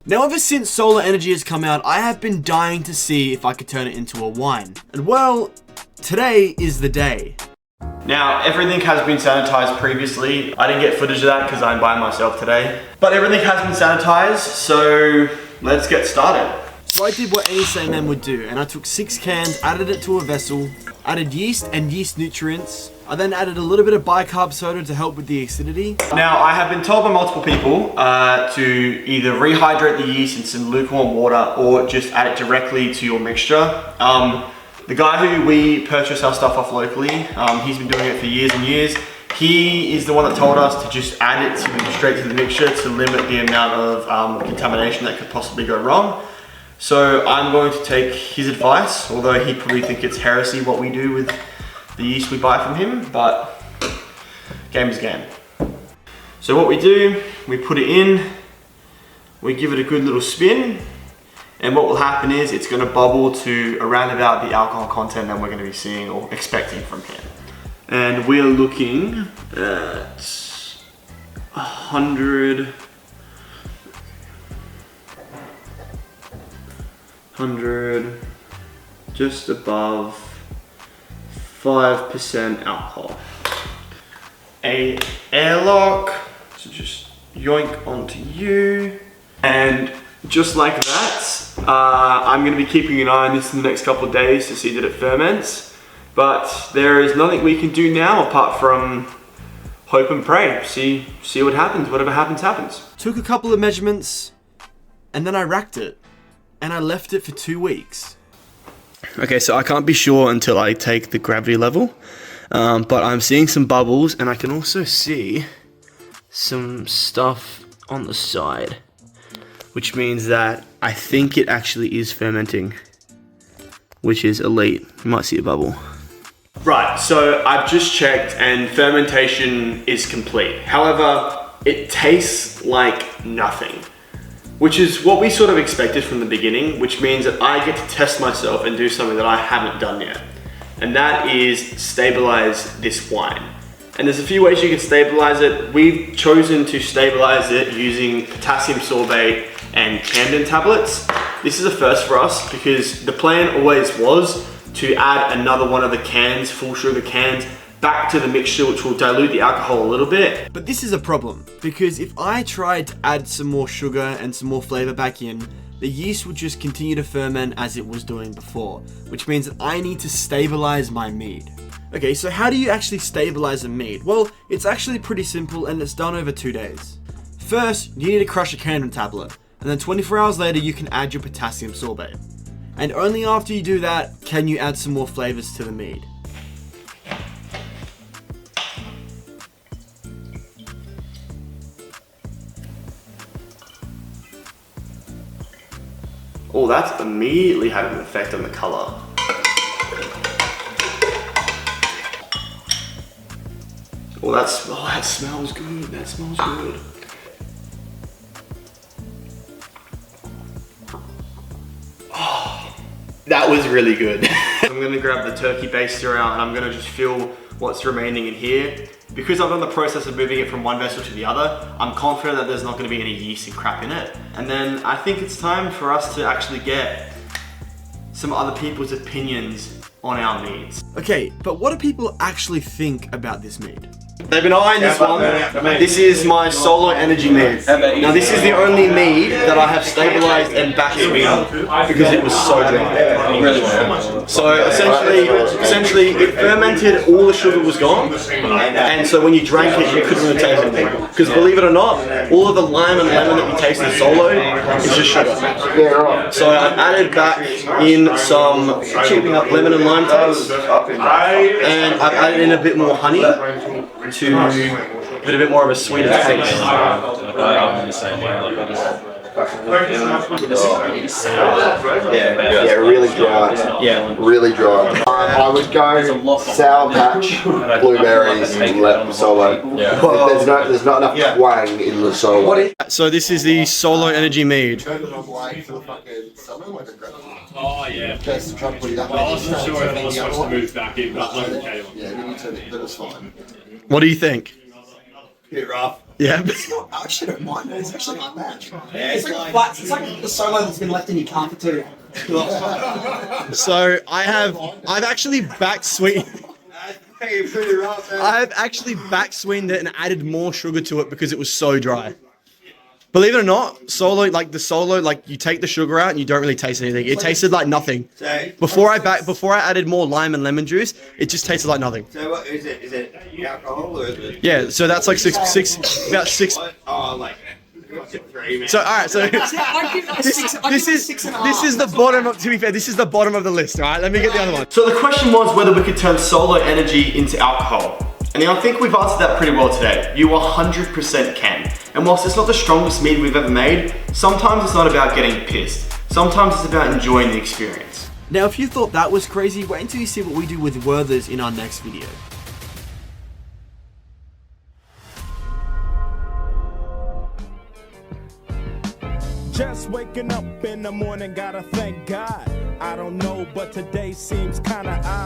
Now ever since solar energy has come out, I have been dying to see if I could turn it into a wine. And well, today is the day. Now, everything has been sanitized previously. I didn't get footage of that because I'm by myself today. But everything has been sanitized, so let's get started. So I did what any sane man would do, and I took 6 cans, added it to a vessel, added yeast and yeast nutrients. I then added a little bit of bicarb soda to help with the acidity. Now, I have been told by multiple people to either rehydrate the yeast in some lukewarm water or just add it directly to your mixture. The guy who we purchase our stuff off locally, he's been doing it for years and years. He is the one that told us to just add it straight to the mixture to limit the amount of contamination that could possibly go wrong. So I'm going to take his advice, although he'd probably think it's heresy what we do with the yeast we buy from him, but game is game. So what we do, we put it in, we give it a good little spin, and what will happen is it's going to bubble to around about the alcohol content that we're going to be seeing or expecting from here. And we're looking at 100, just above 5% alcohol. A airlock, so just yoink onto you. And just like that, I'm gonna be keeping an eye on this in the next couple of days to see that it ferments. But there is nothing we can do now apart from hope and pray. See what happens, whatever happens, happens. Took a couple of measurements, and then I racked it. And I left it for 2 weeks. Okay, so I can't be sure until I take the gravity level, but I'm seeing some bubbles, and I can also see some stuff on the side, which means that I think it actually is fermenting, which is elite. You might see a bubble. Right, so I've just checked and fermentation is complete. However, it tastes like nothing, which is what we sort of expected from the beginning, which means that I get to test myself and do something that I haven't done yet. And that is stabilize this wine. And there's a few ways you can stabilize it. We've chosen to stabilize it using potassium sorbate and Camden tablets. This is a first for us because the plan always was to add another one of the cans, full sugar cans, back to the mixture, which will dilute the alcohol a little bit. But this is a problem, because if I tried to add some more sugar and some more flavor back in, the yeast would just continue to ferment as it was doing before, which means that I need to stabilize my mead. Okay, so how do you actually stabilize a mead? Well, it's actually pretty simple and it's done over 2 days. First, you need to crush a Camden tablet, and then 24 hours later you can add your potassium sorbate. And only after you do that can you add some more flavors to the mead. Oh, that's immediately had an effect on the color. Oh, that smells good. That smells good. Oh, that was really good. I'm gonna grab the turkey baster out and I'm gonna just feel what's remaining in here. Because I've done the process of moving it from one vessel to the other, I'm confident that there's not going to be any yeast and crap in it. And then I think it's time for us to actually get some other people's opinions on our meads. Okay, but what do people actually think about this mead? They've been eyeing this one. This is my Solar Energy mead. Now this is the only mead that I have stabilized and batched because it was so dry. So essentially it fermented, all the sugar was gone, and so when you drank it you couldn't really taste anything. Because believe it or not, all of the lime and lemon that you taste in Solo is just sugar. So I've added back in some cheaping up lemon and lime taste, and I've added in a bit more honey to give it a bit more of a sweeter taste. Yeah, really dry. Yeah, really dry. I would go Sour Patch, blueberries, and Solo. But there's not enough twang in the Solo. so this is the Solo Energy mead. Oh yeah. I wasn't sure if I was supposed to move back in, but I'm okay. Yeah, we need to, that was fine. What do you think? Bit rough. Yeah. I actually don't mind it. It's actually not bad. It's like a flat. It's like the solo that's been left in your car for 2 hours. So I've actually back sweetened. I've actually back sweetened it and added more sugar to it because it was so dry. Believe it or not, solo, like you take the sugar out and you don't really taste anything. It tasted like nothing. Before I added more lime and lemon juice, it just tasted like nothing. So what is it? Is it alcohol or is it? Yeah, so that's like about six. Oh, like 3, man. So all right, so this is the bottom of. To be fair, this is the bottom of the list. All right, let me get the other one. So the question was whether we could turn solo energy into alcohol. And I think we've answered that pretty well today. You 100% can. And whilst it's not the strongest mead we've ever made, sometimes it's not about getting pissed. Sometimes it's about enjoying the experience. Now, if you thought that was crazy, wait until you see what we do with Werther's in our next video. Just waking up in the morning, gotta thank God. I don't know, but today seems kinda odd.